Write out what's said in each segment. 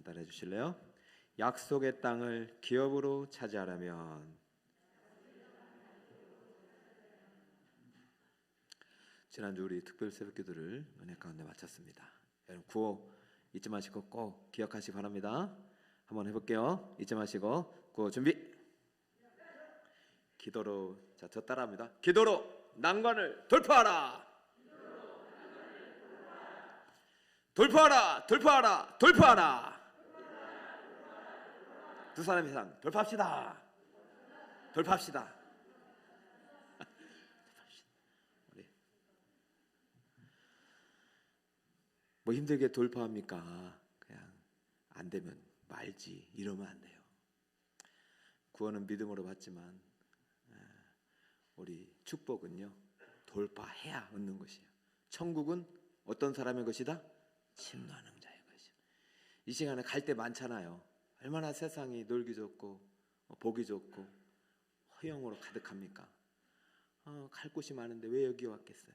한번 따라해 주실래요? 약속의 땅을 기업으로 차지하려면. 지난주 우리 특별 새벽기도를 은혜 가운데 마쳤습니다. 여러분 구호 잊지 마시고 꼭 기억하시기 바랍니다. 한번 해볼게요. 잊지 마시고 구호 준비. 기도로, 자, 저 따라합니다. 기도로 난관을 돌파하라. 돌파하라, 돌파하라, 돌파하라. 두 사람 이상 돌파합시다. 돌파합시다. 우리 뭐 힘들게 돌파합니까? 그냥 안 되면 말지 이러면 안 돼요. 구원은 믿음으로 받지만 우리 축복은요 돌파해야 얻는 것이에요. 천국은 어떤 사람의 것이다? 침노하는 자의 것이요. 이 시간에 갈 때 많잖아요. 얼마나 세상이 놀기 좋고 보기 좋고 허영으로 가득합니까? 갈 곳이 많은데 왜 여기 왔겠어요?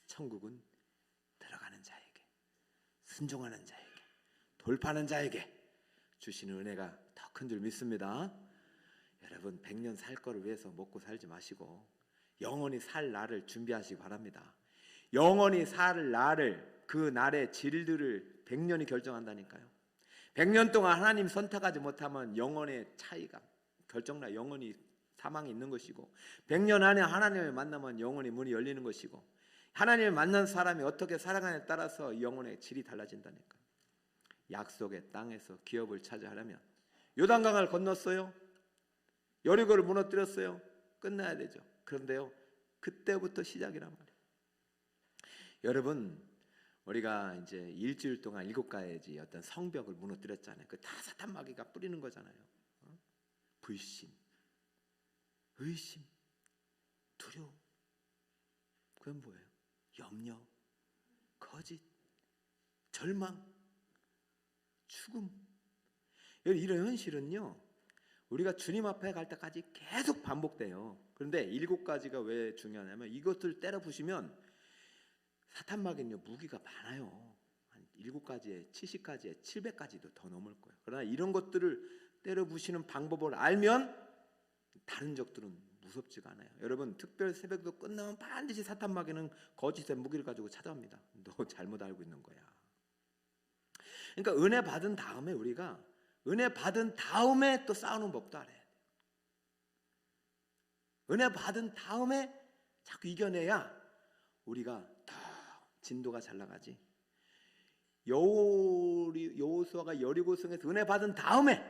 천국은 들어가는 자에게, 순종하는 자에게, 돌파하는 자에게 주시는 은혜가 더 큰 줄 믿습니다. 여러분 100년 살 거를 위해서 먹고 살지 마시고 영원히 살 날을 준비하시기 바랍니다. 영원히 살 날을, 그 날의 질들을 100년이 결정한다니까요. 100년 동안 하나님 선택하지 못하면 영혼의 차이가 결정나 영원히 사망이 있는 것이고, 100년 안에 하나님을 만나면 영원히 문이 열리는 것이고, 하나님을 만난 사람이 어떻게 살아가냐에 따라서 영혼의 질이 달라진다니까요. 약속의 땅에서 기업을 차지하려면 요단강을 건넜어요. 여리고를 무너뜨렸어요. 끝나야 되죠. 그런데요 그때부터 시작이란 말이에요. 여러분 우리가 이제 일주일 동안 7가지 어떤 성벽을 무너뜨렸잖아요. 그 다 사탄 마귀가 뿌리는 거잖아요. 불신, 의심, 두려움, 그건 뭐예요? 염려, 거짓, 절망, 죽음. 이런 현실은요 우리가 주님 앞에 갈 때까지 계속 반복돼요. 그런데 7가지가 왜 중요하냐면 이것을 때려 부시면 사탄 마귀는요 무기가 많아요. 한 7가지에 70가지에 700가지도 더 넘을 거예요. 그러나 이런 것들을 때려 부시는 방법을 알면 다른 적들은 무섭지가 않아요. 여러분 특별 새벽도 끝나면 반드시 사탄 마귀는 거짓의 무기를 가지고 찾아옵니다. 너 잘못 알고 있는 거야. 그러니까 은혜 받은 다음에 우리가 은혜 받은 다음에 또 싸우는 법도 알아야 돼요. 은혜 받은 다음에 자꾸 이겨내야 우리가 더 진도가 잘 나가지. 여호수아가 여리고성에서 은혜 받은 다음에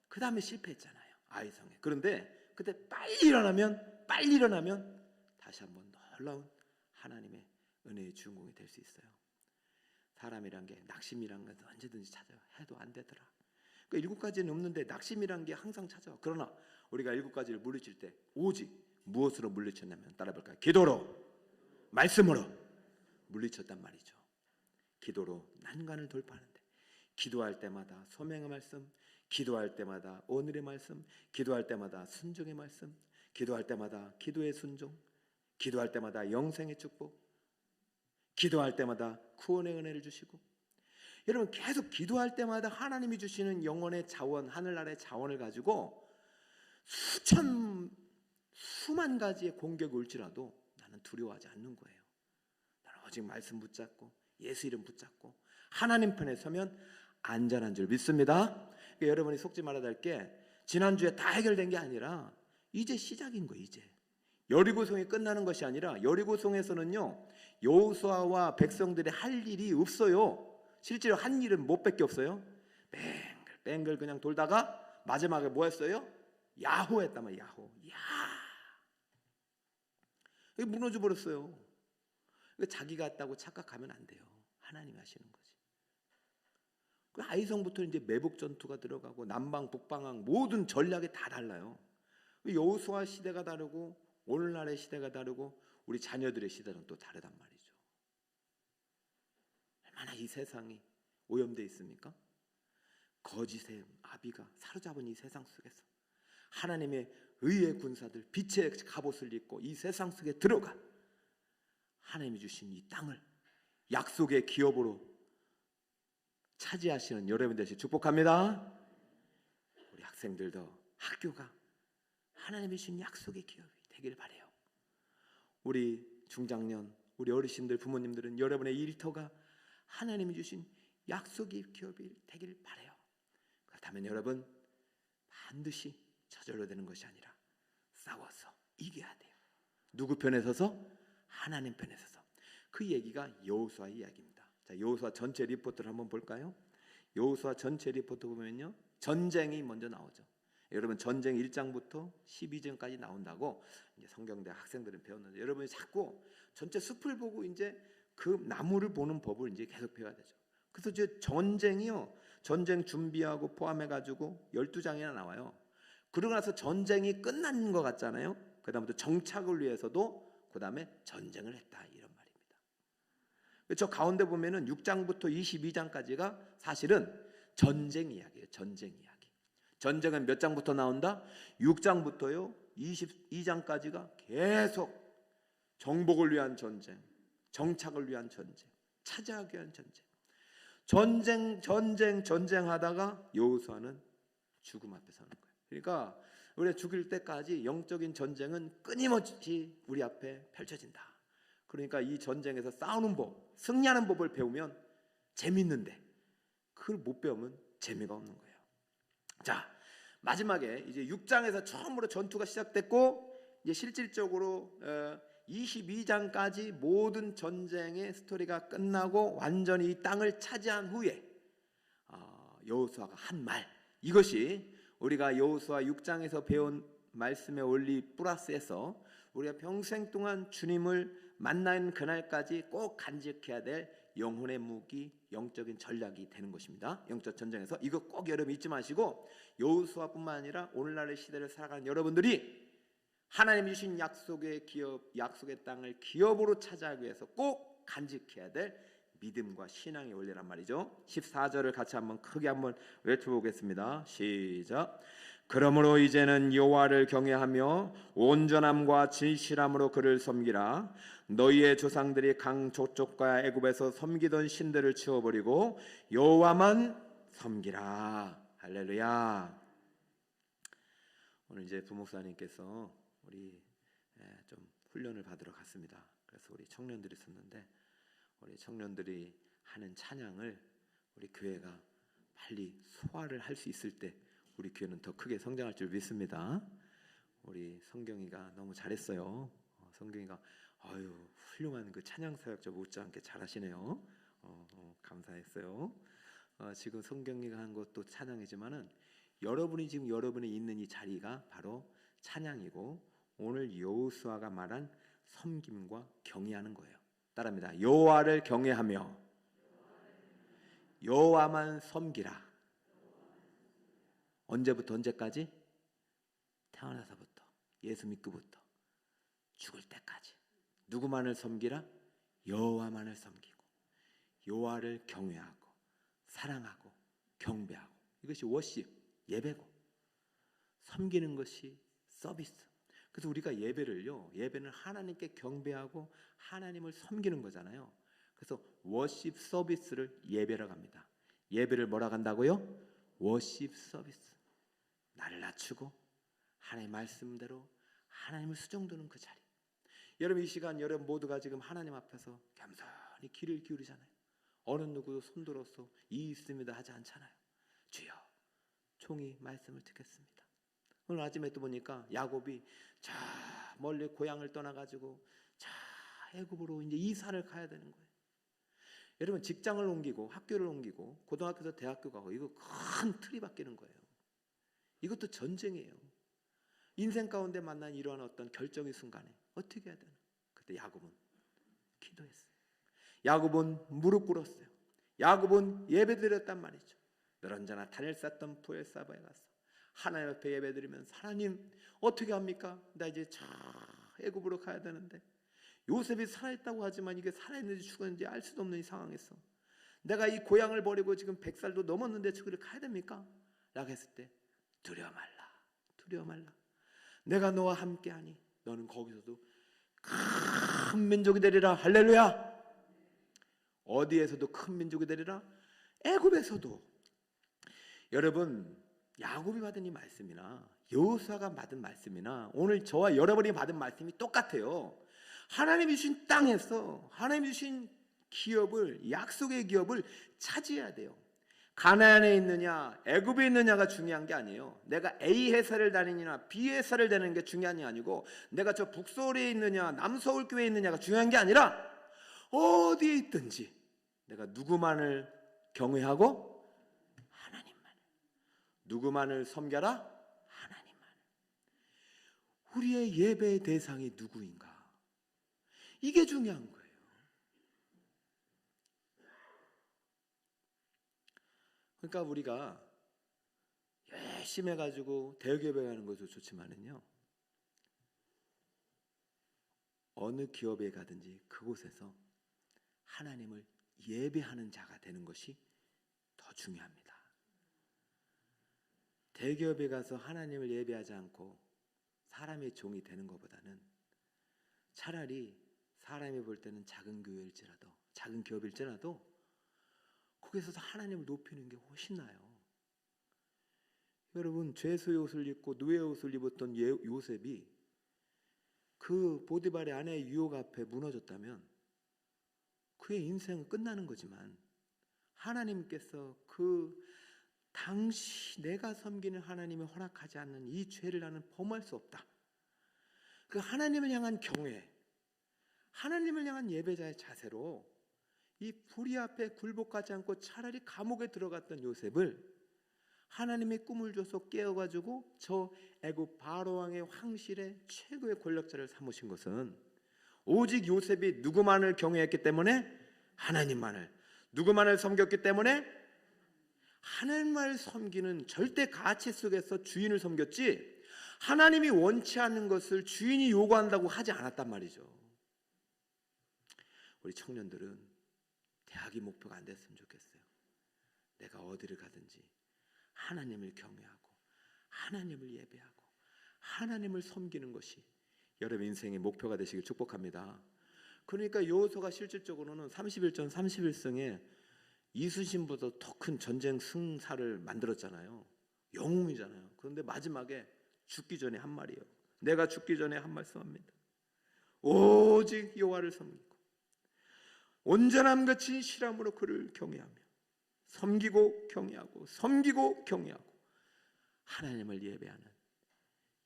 그 다음에 실패했잖아요. 아이성에. 그런데 그때 빨리 일어나면 다시 한번 놀라운 하나님의 은혜의 주인공이 될 수 있어요. 사람이란 게 낙심이란 게 언제든지 찾아요. 해도 안 되더라. 그러니까 7가지는 없는데 낙심이란 게 항상 찾아와. 그러나 우리가 7가지를 물리칠 때 오직 무엇으로 물리쳤냐면 따라볼까요? 기도로, 말씀으로 물리쳤단 말이죠. 기도로 난관을 돌파하는데, 기도할 때마다 소명의 말씀, 기도할 때마다 오늘의 말씀, 기도할 때마다 순종의 말씀, 기도할 때마다 기도의 순종, 기도할 때마다 영생의 축복, 기도할 때마다 구원의 은혜를 주시고, 여러분 계속 기도할 때마다 하나님이 주시는 영혼의 자원, 하늘나라의 자원을 가지고 수만 가지의 공격이 올지라도 나는 두려워하지 않는 거예요. 나는 오직 말씀 붙잡고 예수 이름 붙잡고 하나님 편에 서면 안전한 줄 믿습니다. 그러니까 여러분이 속지 말아야 될 게 지난주에 다 해결된 게 아니라 이제 시작인 거예요. 이제 여리고성이 끝나는 것이 아니라 여리고성에서는요 여호수아와 백성들이 할 일이 없어요. 실제로 한 일은 못밖에 없어요. 뱅글 그냥 돌다가 마지막에 뭐 했어요? 야호 했단 말이에요. 야호. 이게 무너져 버렸어요. 자기가 했다고 착각하면 안 돼요. 하나님이 하시는 거지. 그 아이성부터 이제 매복 전투가 들어가고 남방 북방항 모든 전략이 다 달라요. 여호수아 시대가 다르고 오늘날의 시대가 다르고 우리 자녀들의 시대는 또 다르단 말이죠. 얼마나 이 세상이 오염되어 있습니까? 거짓의 아비가 사로잡은 이 세상 속에서 하나님의 의의 군사들 빛의 갑옷을 입고 이 세상 속에 들어가 하나님이 주신 이 땅을 약속의 기업으로 차지하시는 여러분 되시 축복합니다. 우리 학생들도 학교가 하나님이 주신 약속의 기업이 되길 바라요. 우리 중장년, 우리 어르신들, 부모님들은 여러분의 일터가 하나님이 주신 약속의 기업이 되길 바라요. 그렇다면 여러분 반드시 저절로 되는 것이 아니라 싸워서 이겨야 돼요. 누구 편에 서서? 하나님 편에 서서. 그 얘기가 여호수아의 이야기입니다. 자, 여호수아 전체 리포트를 한번 볼까요? 여호수아 전체 리포트 보면요, 전쟁이 먼저 나오죠. 여러분 전쟁 1장부터 12장까지 나온다고 이제 성경대 학생들은 배웠는데, 여러분이 자꾸 전체 숲을 보고 이제 그 나무를 보는 법을 이제 계속 배워야 되죠. 그래서 이제 전쟁이요, 전쟁 준비하고 포함해 가지고 12장이나 나와요. 그러고 나서 전쟁이 끝난 것 같잖아요. 그 다음부터 정착을 위해서도 그 다음에 전쟁을 했다, 이런 말입니다. 저 가운데 보면은 6장부터 22장까지가 사실은 전쟁 이야기예요. 전쟁 이야기. 전쟁은 몇 장부터 나온다? 6장부터요 22장까지가 계속 정복을 위한 전쟁, 정착을 위한 전쟁, 차지하기 위한 전쟁, 전쟁하다가 여호수아는 죽음 앞에 서는 거예요. 그러니까 우리가 죽일 때까지 영적인 전쟁은 끊임없이 우리 앞에 펼쳐진다. 그러니까 이 전쟁에서 싸우는 법, 승리하는 법을 배우면 재밌는데 그걸 못 배우면 재미가 없는 거예요. 자, 마지막에 이제 6장에서 처음으로 전투가 시작됐고, 이제 실질적으로 22장까지 모든 전쟁의 스토리가 끝나고 완전히 이 땅을 차지한 후에 여호수아가 한 말, 이것이 우리가 여호수아 6장에서 배운 말씀의 원리 플러스에서 우리가 평생 동안 주님을 만나는 그날까지 꼭 간직해야 될 영혼의 무기, 영적인 전략이 되는 것입니다. 영적 전쟁에서 이거 꼭 여러분 잊지 마시고, 여호수아뿐만 아니라 오늘날의 시대를 살아가는 여러분들이 하나님이 주신 약속의 기업, 약속의 땅을 기업으로 차지하기 위해서 꼭 간직해야 될 믿음과 신앙의 원리란 말이죠. 14절을 같이 한번 크게 한번 외쳐보겠습니다. 시작. 그러므로 이제는 여호와를 경외하며 온전함과 진실함으로 그를 섬기라. 너희의 조상들이 강 저쪽과 애굽에서 섬기던 신들을 치워버리고 여호와만 섬기라. 할렐루야. 오늘 이제 부목사님께서 우리 좀 훈련을 받으러 갔습니다. 그래서 우리 청년들이 있었는데, 우리 청년들이 하는 찬양을 우리 교회가 빨리 소화를 할 수 있을 때 우리 교회는 더 크게 성장할 줄 믿습니다. 우리 성경이가 너무 잘했어요. 성경이가 훌륭한 그 찬양 사역자 못지않게 잘하시네요. 감사했어요. 지금 성경이가 한 것도 찬양이지만은 여러분이 지금 여러분이 있는 이 자리가 바로 찬양이고, 오늘 여호수아가 말한 섬김과 경외하는 거예요. 따라합니다. 여호와를 경외하며 여호와만 섬기라. 언제부터 언제까지? 태어나서부터, 예수 믿고부터 죽을 때까지 누구만을 섬기라? 여호와만을 섬기고 여호와를 경외하고 사랑하고 경배하고, 이것이 워십, 예배고, 섬기는 것이 서비스. 그래서 우리가 예배는 하나님께 경배하고 하나님을 섬기는 거잖아요. 그래서 워십 서비스를 예배라고 합니다. 예배를 뭐라고 한다고요? 워십 서비스. 나를 낮추고 하나님의 말씀대로 하나님을 수종드는 그 자리. 여러분 이 시간 여러분 모두가 지금 하나님 앞에서 겸손히 귀를 기울이잖아요. 어느 누구도 손들어서 이 있습니다 하지 않잖아요. 주여, 종이 말씀을 듣겠습니다. 오늘 아침에 또 보니까 야곱이 저 멀리 고향을 떠나가지고 저 애굽으로 이제 이사를 가야 되는 거예요. 여러분 직장을 옮기고 학교를 옮기고 고등학교에서 대학교 가고, 이거 큰 틀이 바뀌는 거예요. 이것도 전쟁이에요. 인생 가운데 만난 이러한 어떤 결정의 순간에 어떻게 해야 되나? 그때 야곱은 기도했어요. 야곱은 무릎 꿇었어요. 야곱은 예배드렸단 말이죠. 늘 언제나 단을 쌓던 부엘사바에 가서 하나님 앞에 예배드리면서, 하나님 어떻게 합니까? 나 이제 애굽으로 가야 되는데, 요셉이 살아있다고 하지만 이게 살아있는지 죽었는지 알 수도 없는 이 상황에서 내가 이 고향을 버리고 지금 100살도 넘었는데 저기를 가야 됩니까? 라고 했을 때, 두려워 말라. 내가 너와 함께하니 너는 거기서도 큰 민족이 되리라. 할렐루야. 어디에서도 큰 민족이 되리라? 애굽에서도 여러분 야곱이 받은 이 말씀이나 여호수아가 받은 말씀이나 오늘 저와 여러분이 받은 말씀이 똑같아요. 하나님이 주신 땅에서 하나님이 주신 기업을, 약속의 기업을 차지해야 돼요. 가나안에 있느냐 애굽에 있느냐가 중요한 게 아니에요. 내가 A 회사를 다니느냐 B 회사를 다니는 게 중요한 게 아니고 내가 저 북서울에 있느냐 남서울교회에 있느냐가 중요한 게 아니라 어디에 있든지 내가 누구만을 경외하고 하나님만을, 누구만을 섬겨라 하나님만을. 우리의 예배의 대상이 누구인가? 이게 중요한 거예요. 그러니까 우리가 열심히 해가지고 대기업에 가는 것도 좋지만은요, 어느 기업에 가든지 그곳에서 하나님을 예배하는 자가 되는 것이 더 중요합니다. 대기업에 가서 하나님을 예배하지 않고 사람의 종이 되는 것보다는 차라리 사람이 볼 때는 작은 교회일지라도, 작은 기업일지라도 거기서도 하나님을 높이는 게 훨씬 나아요. 여러분, 죄수의 옷을 입고 노예의 옷을 입었던 요셉이 그 보디발의 아내의 유혹 앞에 무너졌다면 그의 인생은 끝나는 거지만 하나님께서 그 당시 내가 섬기는 하나님이 허락하지 않는 이 죄를 나는 범할 수 없다. 그 하나님을 향한 경외, 하나님을 향한 예배자의 자세로 이 불의 앞에 굴복하지 않고 차라리 감옥에 들어갔던 요셉을 하나님의 꿈을 줘서 깨워가지고 저 애굽 바로왕의 황실의 최고의 권력자를 삼으신 것은 오직 요셉이 누구만을 경외했기 때문에 하나님만을, 누구만을 섬겼기 때문에 하나님만을 섬기는 절대 가치 속에서 주인을 섬겼지 하나님이 원치 않는 것을 주인이 요구한다고 하지 않았단 말이죠. 우리 청년들은 대학이 목표가 안 됐으면 좋겠어요. 내가 어디를 가든지 하나님을 경외하고 하나님을 예배하고 하나님을 섬기는 것이 여러분 인생의 목표가 되시길 축복합니다. 그러니까 여호수아가 실질적으로는 31전 31승에 이순신보다 더 큰 전쟁 승사를 만들었잖아요. 영웅이잖아요. 그런데 마지막에 죽기 전에 한 말이에요. 내가 죽기 전에 한 말씀합니다. 오직 여호와를 섬기고 온전함과 진실함으로 그를 경외하며 섬기고 경외하고 섬기고 경외하고 하나님을 예배하는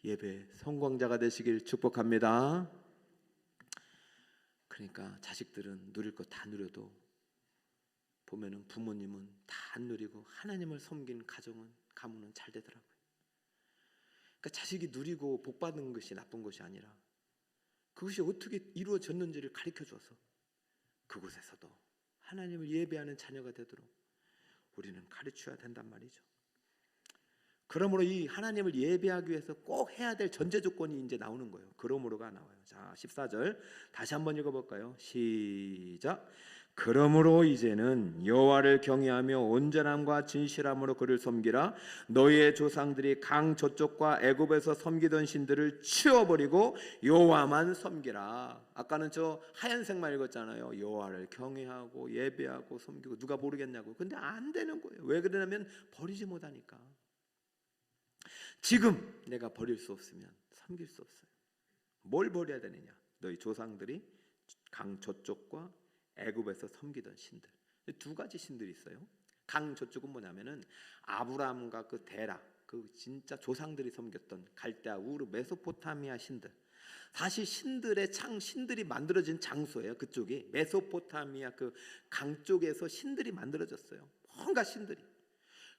예배 성공자가 되시길 축복합니다. 그러니까 자식들은 누릴 거 다 누려도 보면은 부모님은 다 안 누리고 하나님을 섬긴 가문은 잘 되더라고요. 그러니까 자식이 누리고 복 받는 것이 나쁜 것이 아니라 그것이 어떻게 이루어졌는지를 가르쳐 줘서 그곳에서도 하나님을 예배하는 자녀가 되도록 우리는 가르쳐야 된단 말이죠. 그러므로 이 하나님을 예배하기 위해서 꼭 해야 될 전제 조건이 이제 나오는 거예요. 그러므로가 나와요. 자, 14절 다시 한번 읽어볼까요? 시작. 그러므로 이제는 여호와를 경외하며 온전함과 진실함으로 그를 섬기라. 너희의 조상들이 강 저쪽과 애굽에서 섬기던 신들을 치워버리고 여호와만 섬기라. 아까는 저 하얀색만 읽었잖아요. 여호와를 경외하고 예배하고 섬기고 누가 모르겠냐고. 근데 안 되는 거예요. 왜 그러냐면 버리지 못하니까. 지금 내가 버릴 수 없으면 섬길 수 없어요. 뭘 버려야 되느냐? 너희 조상들이 강 저쪽과 애굽에서 섬기던 신들. 두 가지 신들이 있어요. 강 저쪽은 뭐냐면은 아브라함과 그 데라, 그 진짜 조상들이 섬겼던 갈대아, 우르, 메소포타미아 신들. 사실 신들이 만들어진 장소예요. 그쪽이 메소포타미아 그 강 쪽에서 신들이 만들어졌어요. 뭔가 신들이.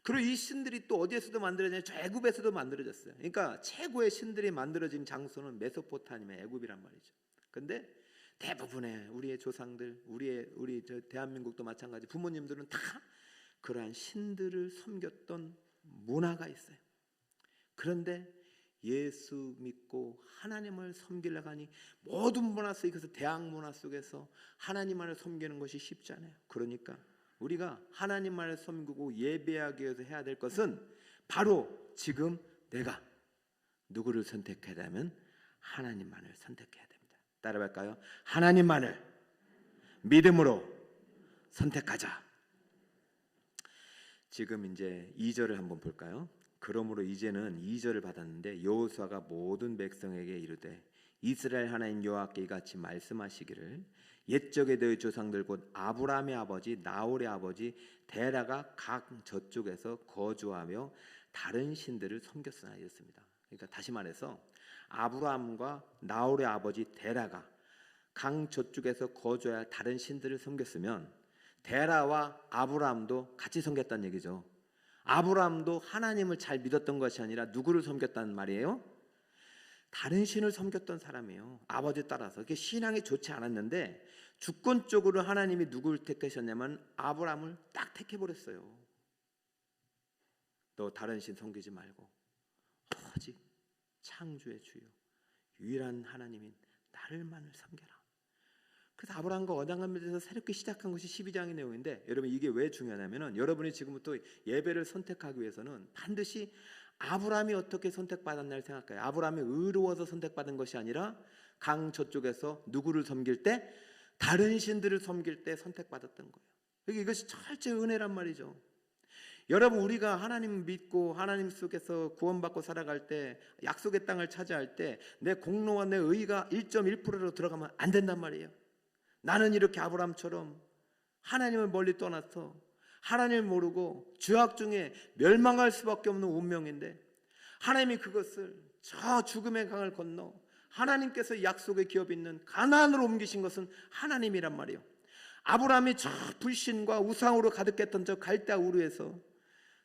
그리고 이 신들이 또 어디에서도 만들어졌냐면 저 애굽에서도 만들어졌어요. 그러니까 최고의 신들이 만들어진 장소는 메소포타미아, 애굽이란 말이죠. 근데 대부분의 우리의 조상들, 우리 저 대한민국도 마찬가지 부모님들은 다 그러한 신들을 섬겼던 문화가 있어요. 그런데 예수 믿고 하나님을 섬기려고 하니 모든 문화 속에서 대학 문화 속에서 하나님만을 섬기는 것이 쉽지 않아요. 그러니까 우리가 하나님만을 섬기고 예배하기 위해서 해야 될 것은 바로 지금 내가 누구를 선택해야 되면 하나님만을 선택해야 됩니다. 따라갈까요? 하나님만을 믿음으로 선택하자. 지금 이제 2절을 한번 볼까요? 그러므로 이제는 2절을 받았는데 여호수아가 모든 백성에게 이르되 이스라엘 하나님 여호와께 이같이 말씀하시기를 옛적에 너희 조상들 곧 아브라함의 아버지 나홀의 아버지 데라가 각 저쪽에서 거주하며 다른 신들을 섬겼으나 이랬습니다. 그러니까 다시 말해서 아브라함과 나홀의 아버지 데라가 강 저쪽에서 거주해야 할 다른 신들을 섬겼으면 데라와 아브라함도 같이 섬겼다는 얘기죠. 아브라함도 하나님을 잘 믿었던 것이 아니라 누구를 섬겼다는 말이에요? 다른 신을 섬겼던 사람이에요. 아버지 따라서. 그게 신앙이 좋지 않았는데 주권적으로 하나님이 누구를 택하셨냐면 아브라함을 딱 택해버렸어요. 너 다른 신 섬기지 말고 오직 창조의 주요 유일한 하나님인 나를만을 섬겨라. 그래서 아브라함과 언약궤에서 새롭게 시작한 것이 12장의 내용인데, 여러분 이게 왜 중요하냐면은 여러분이 지금부터 예배를 선택하기 위해서는 반드시 아브라함이 어떻게 선택받았나를 생각해요. 아브라함이 의로워서 선택받은 것이 아니라 강 저쪽에서 누구를 섬길 때, 다른 신들을 섬길 때 선택받았던 거예요. 이것이 철저히 은혜란 말이죠. 여러분 우리가 하나님 믿고 하나님 속에서 구원받고 살아갈 때, 약속의 땅을 차지할 때 내 공로와 내 의가 1.1%로 들어가면 안 된단 말이에요. 나는 이렇게 아브라함처럼 하나님을 멀리 떠나서 하나님을 모르고 죄악 중에 멸망할 수밖에 없는 운명인데, 하나님이 그것을 저 죽음의 강을 건너 하나님께서 약속의 기업이 있는 가나안으로 옮기신 것은 하나님이란 말이에요. 아브라함이 저 불신과 우상으로 가득했던 저 갈대아 우르에서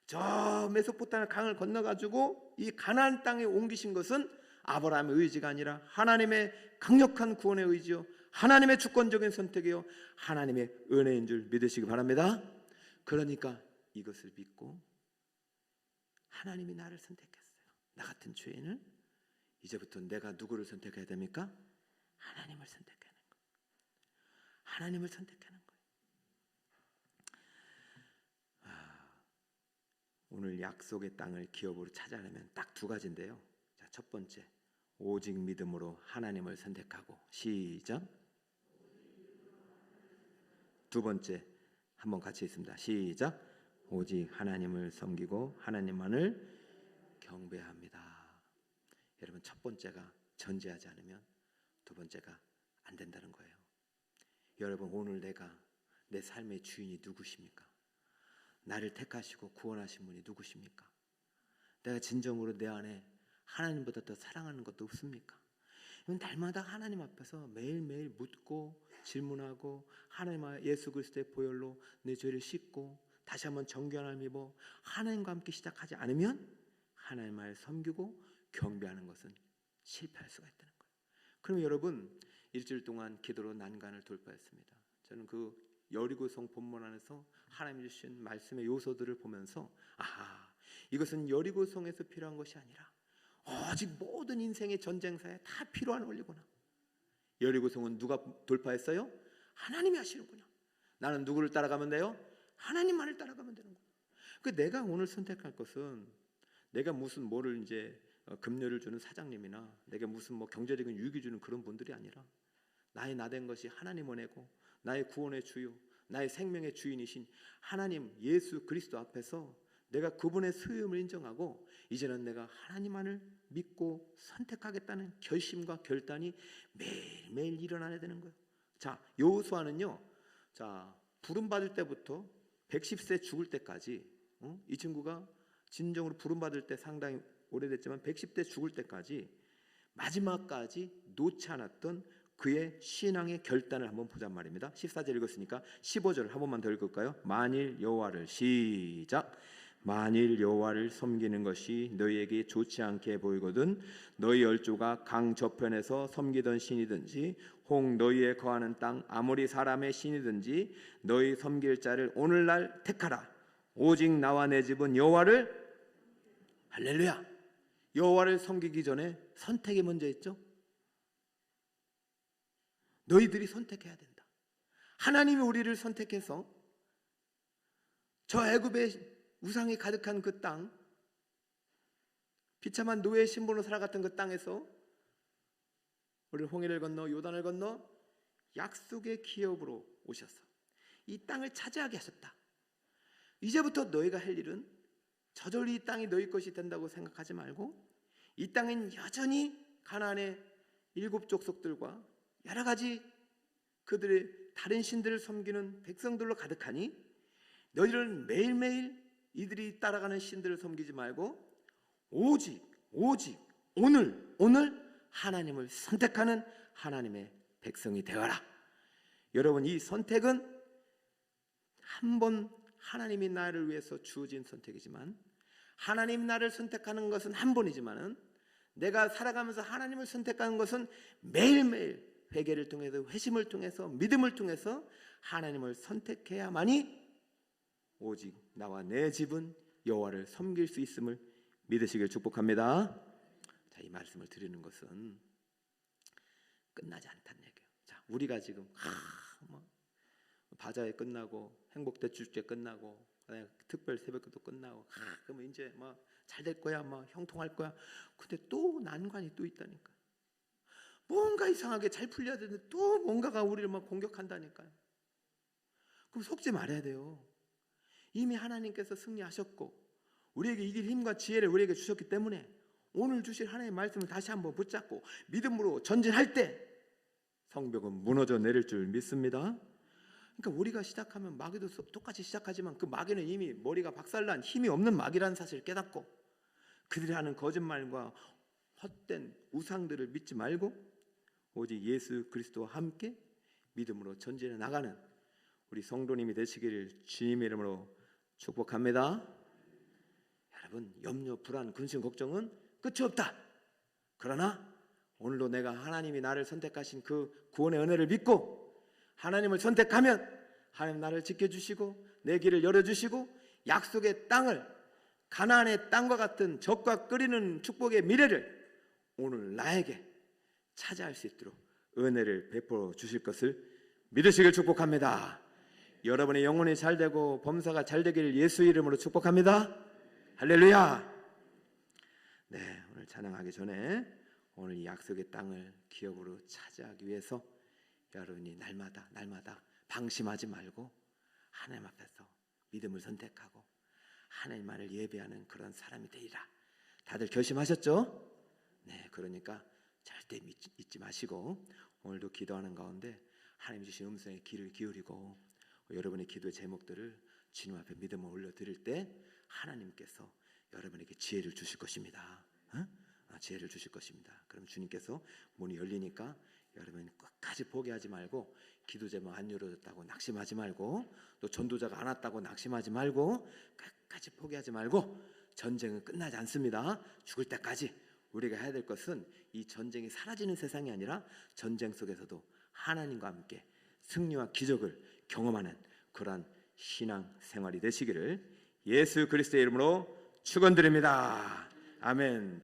저 메소포타미아 강을 건너가지고 이 가나안 땅에 옮기신 것은 아브라함의 의지가 아니라 하나님의 강력한 구원의 의지요, 하나님의 주권적인 선택이요, 하나님의 은혜인 줄 믿으시기 바랍니다. 그러니까 이것을 믿고 하나님이 나를 선택했어요. 나 같은 죄인을 이제부터 내가 누구를 선택해야 됩니까? 하나님을 선택하는 거예요. 하나님을 선택하는 거예요. 오늘 약속의 땅을 기업으로 찾아내면 딱 두 가지인데요. 자, 첫 번째, 오직 믿음으로 하나님을 선택하고. 시작. 두 번째, 한번 같이 있습니다. 시작. 오직 하나님을 섬기고 하나님만을 경배합니다. 여러분 첫 번째가 전제하지 않으면 두 번째가 안 된다는 거예요. 여러분 오늘 내가 내 삶의 주인이 누구십니까? 나를 택하시고 구원하신 분이 누구십니까? 내가 진정으로 내 안에 하나님보다 더 사랑하는 것도 없습니까? 날마다 하나님 앞에서 매일매일 묻고 질문하고 하나님 예수 그리스도의 보혈로 내 죄를 씻고 다시 한번 정결함을 입어 하나님과 함께 시작하지 않으면 하나님을 섬기고 경배하는 것은 실패할 수가 있다는 거예요. 그럼 여러분 일주일 동안 기도로 난간을 돌파했습니다. 저는 그 여리고성 본문 안에서 하나님 주신 말씀의 요소들을 보면서 이것은 여리고성에서 필요한 것이 아니라 오직 모든 인생의 전쟁사에 다 필요한 원리구나. 여리고성은 누가 돌파했어요? 하나님이 하시는구나. 나는 누구를 따라가면 돼요? 하나님만을 따라가면 되는 거예요. 그 내가 오늘 선택할 것은 내가 무슨 뭐를 이제 급료를 주는 사장님이나 내가 무슨 뭐 경제적인 유익이 주는 그런 분들이 아니라 나의 나된 것이 하나님 은혜고 나의 구원의 주요 나의 생명의 주인이신 하나님 예수 그리스도 앞에서 내가 그분의 소유임을 인정하고 이제는 내가 하나님만을 믿고 선택하겠다는 결심과 결단이 매일매일 일어나야 되는 거예요. 자, 여호수아는요, 자, 부름받을 때부터 110세 죽을 때까지, 이 친구가 진정으로 부름받을 때 상당히 오래됐지만 110대 죽을 때까지 마지막까지 놓지 않았던 그의 신앙의 결단을 한번 보자 말입니다. 14절 읽었으니까 15절 한 번만 더 읽을까요? 만일 여호와를 시작. 만일 여호와를 섬기는 것이 너희에게 좋지 않게 보이거든 너희 열조가 강 저편에서 섬기던 신이든지 혹 너희의 거하는 땅 아모리 사람의 신이든지 너희 섬길 자를 오늘날 택하라. 오직 나와 내 집은 여호와를 할렐루야. 여호와를 섬기기 전에 선택이 먼저 있죠. 너희들이 선택해야 된다. 하나님이 우리를 선택해서 저 애굽의 우상이 가득한 그 땅, 비참한 노예의 신분으로 살아갔던 그 땅에서 우리를 홍해를 건너 요단을 건너 약속의 기업으로 오셔서 이 땅을 차지하게 하셨다. 이제부터 너희가 할 일은 저절로 이 땅이 너희 것이 된다고 생각하지 말고 이 땅엔 여전히 가나안의 7 족속들과 여러 가지 그들의 다른 신들을 섬기는 백성들로 가득하니 너희는 매일매일 이들이 따라가는 신들을 섬기지 말고 오직 오늘 하나님을 선택하는 하나님의 백성이 되어라. 여러분, 이 선택은 한 번 하나님이 나를 위해서 주어진 선택이지만, 하나님 나를 선택하는 것은 한 번이지만은 내가 살아가면서 하나님을 선택하는 것은 매일매일 회개를 통해서, 회심을 통해서, 믿음을 통해서 하나님을 선택해야만이 오직 나와 내 집은 여호와를 섬길 수 있음을 믿으시길 축복합니다. 자, 이 말씀을 드리는 것은 끝나지 않다는 얘기예요. 자, 우리가 지금 바자회 끝나고 행복대축제 끝나고 특별 새벽기도 끝나고 그러면 이제 잘 될 거야, 형통할 거야. 근데 또 난관이 또 있다니까. 뭔가 이상하게 잘 풀려야 되는데 또 뭔가가 우리를 공격한다니까요. 그럼 속지 말아야 돼요. 이미 하나님께서 승리하셨고 우리에게 이길 힘과 지혜를 우리에게 주셨기 때문에 오늘 주실 하나님의 말씀을 다시 한번 붙잡고 믿음으로 전진할 때 성벽은 무너져 내릴 줄 믿습니다. 그러니까 우리가 시작하면 마귀도 똑같이 시작하지만 그 마귀는 이미 머리가 박살난 힘이 없는 마귀라는 사실을 깨닫고 그들이 하는 거짓말과 헛된 우상들을 믿지 말고 오직 예수 그리스도와 함께 믿음으로 전진해 나가는 우리 성도님이 되시기를 주님의 이름으로 축복합니다. 여러분, 염려, 불안, 근심, 걱정은 끝이 없다. 그러나 오늘도 내가 하나님이 나를 선택하신 그 구원의 은혜를 믿고 하나님을 선택하면 하나님 나를 지켜주시고 내 길을 열어주시고 약속의 땅을, 가나안의 땅과 같은 적과 끓이는 축복의 미래를 오늘 나에게 차지할 수 있도록 은혜를 베풀어 주실 것을 믿으시길 축복합니다. 여러분의 영혼이 잘되고 범사가 잘되기를 예수 이름으로 축복합니다. 할렐루야. 네, 오늘 찬양하기 전에 오늘 이 약속의 땅을 기업으로 차지하기 위해서 여러분이 날마다 방심하지 말고 하나님 앞에서 믿음을 선택하고 하나님만을 예배하는 그런 사람이 되리라. 다들 결심하셨죠? 네, 그러니까 절대 잊지 마시고 오늘도 기도하는 가운데 하나님 주신 음성에 귀를 기울이고 여러분의 기도의 제목들을 주님 앞에 믿음을 올려드릴 때 하나님께서 여러분에게 지혜를 주실 것입니다. 지혜를 주실 것입니다. 그럼 주님께서 문이 열리니까 여러분 끝까지 포기하지 말고 기도 제목 안 열어졌다고 낙심하지 말고 또 전도자가 안 왔다고 낙심하지 말고 끝까지 포기하지 말고 전쟁은 끝나지 않습니다. 죽을 때까지 우리가 해야 될 것은 이 전쟁이 사라지는 세상이 아니라 전쟁 속에서도 하나님과 함께 승리와 기적을 경험하는 그러한 신앙 생활이 되시기를 예수 그리스도의 이름으로 축원드립니다. 아멘.